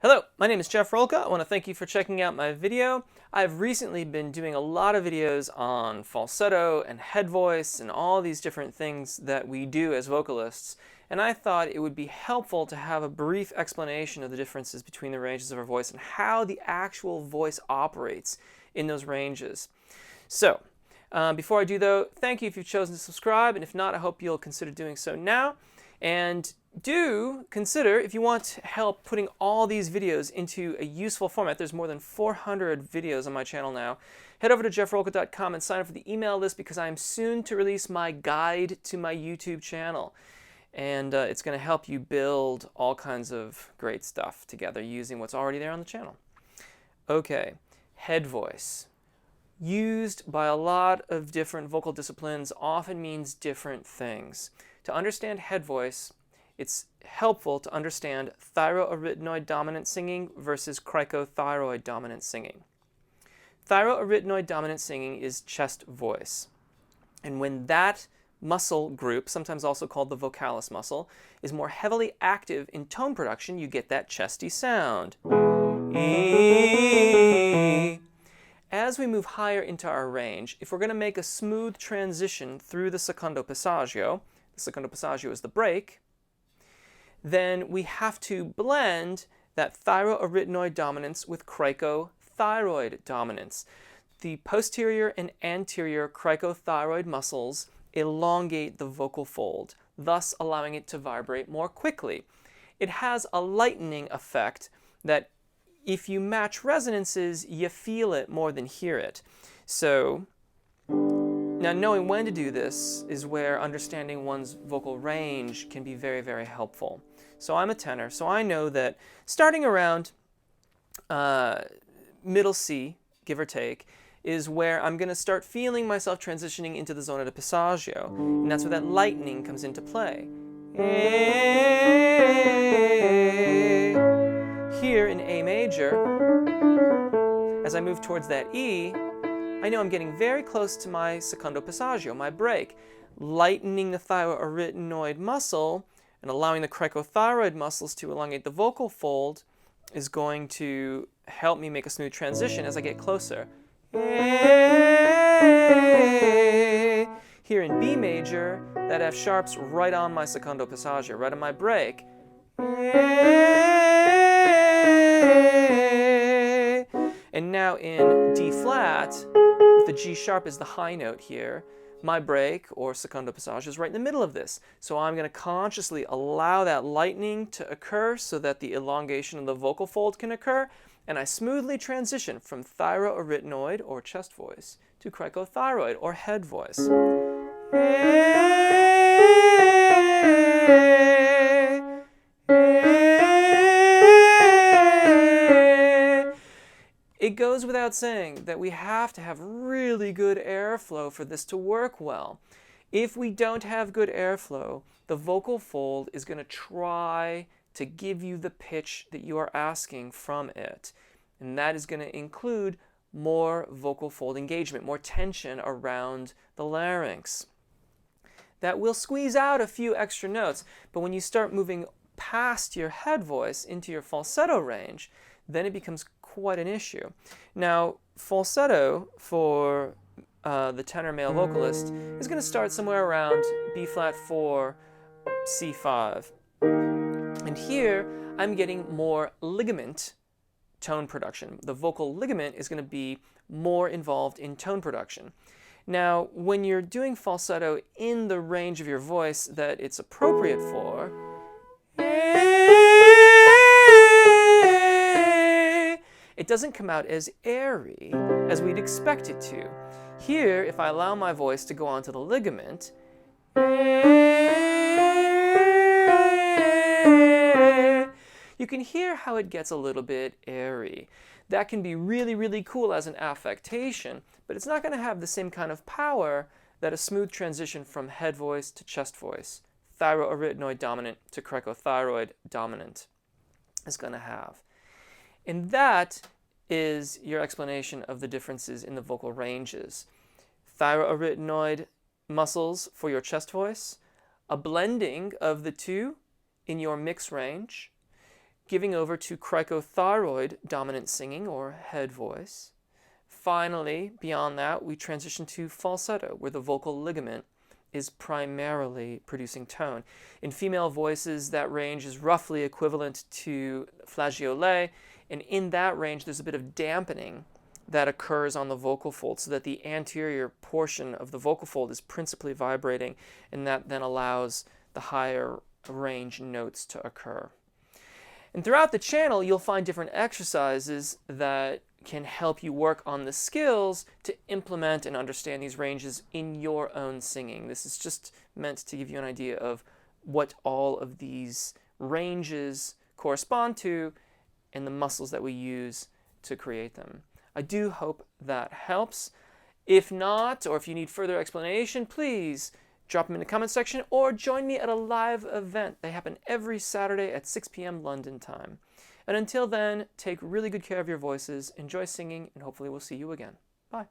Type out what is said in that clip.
Hello, my name is Jeff Rolka. I want to thank you for checking out my video. I've recently been doing a lot of videos on falsetto and head voice and all these different things that we do as vocalists, and I thought it would be helpful to have a brief explanation of the differences between the ranges of our voice and how the actual voice operates in those ranges. So, before I do though, thank you if you've chosen to subscribe, and if not, I hope you'll consider doing so now. And do consider, if you want help putting all these videos into a useful format, there's more than 400 videos on my channel now, head over to jeffrolka.com and sign up for the email list because I'm soon to release my guide to my YouTube channel. And it's going to help you build all kinds of great stuff together using what's already there on the channel. Okay, head voice. Used by a lot of different vocal disciplines often means different things. To understand head voice, it's helpful to understand thyroarytenoid dominant singing versus cricothyroid dominant singing. Thyroarytenoid dominant singing is chest voice. And when that muscle group, sometimes also called the vocalis muscle, is more heavily active in tone production, you get that chesty sound. As we move higher into our range, if we're going to make a smooth transition through the secondo passaggio is the break, then we have to blend that thyroarytenoid dominance with cricothyroid dominance. The posterior and anterior cricothyroid muscles elongate the vocal fold, thus allowing it to vibrate more quickly. It has a lightening effect that if you match resonances, you feel it more than hear it. So, now knowing when to do this is where understanding one's vocal range can be very, very helpful. So I'm a tenor, so I know that starting around middle C, give or take, is where I'm going to start feeling myself transitioning into the zona di passaggio, and that's where that lightening comes into play. Here in A major, as I move towards that E, I know I'm getting very close to my secondo passaggio, my break. Lightening the thyroarytenoid muscle and allowing the cricothyroid muscles to elongate the vocal fold is going to help me make a smooth transition as I get closer. Here in B major, that F sharp's right on my secondo passaggio, right on my break. And now in D flat, with the G sharp as the high note here, my break, or secondo passaggio, is right in the middle of this. So I'm going to consciously allow that lightening to occur so that the elongation of the vocal fold can occur, and I smoothly transition from thyroarytenoid, or chest voice, to cricothyroid, or head voice. It goes without saying that we have to have really good airflow for this to work well. If we don't have good airflow, the vocal fold is going to try to give you the pitch that you are asking from it. And that is going to include more vocal fold engagement, more tension around the larynx. That will squeeze out a few extra notes, but when you start moving past your head voice into your falsetto range, then it becomes quite an issue. Now, falsetto for the tenor male vocalist is going to start somewhere around B flat 4, C5. And here I'm getting more ligament tone production. The vocal ligament is going to be more involved in tone production. Now, when you're doing falsetto in the range of your voice that it's appropriate for, it doesn't come out as airy as we'd expect it to. Here, if I allow my voice to go onto the ligament, you can hear how it gets a little bit airy. That can be really, really cool as an affectation, but it's not going to have the same kind of power that a smooth transition from head voice to chest voice, thyroarytenoid dominant to cricothyroid dominant, is going to have. And that is your explanation of the differences in the vocal ranges. Thyroarytenoid muscles for your chest voice, a blending of the two in your mix range, giving over to cricothyroid dominant singing or head voice. Finally, beyond that, we transition to falsetto, where the vocal ligament is primarily producing tone. In female voices, that range is roughly equivalent to flageolet, and in that range, there's a bit of dampening that occurs on the vocal fold, so that the anterior portion of the vocal fold is principally vibrating, and that then allows the higher range notes to occur. And throughout the channel, you'll find different exercises that can help you work on the skills to implement and understand these ranges in your own singing. This is just meant to give you an idea of what all of these ranges correspond to and the muscles that we use to create them. I do hope that helps. If not, or if you need further explanation, please drop them in the comment section or join me at a live event. They happen every Saturday at 6 p.m. London time. And until then, take really good care of your voices, enjoy singing, and hopefully we'll see you again. Bye.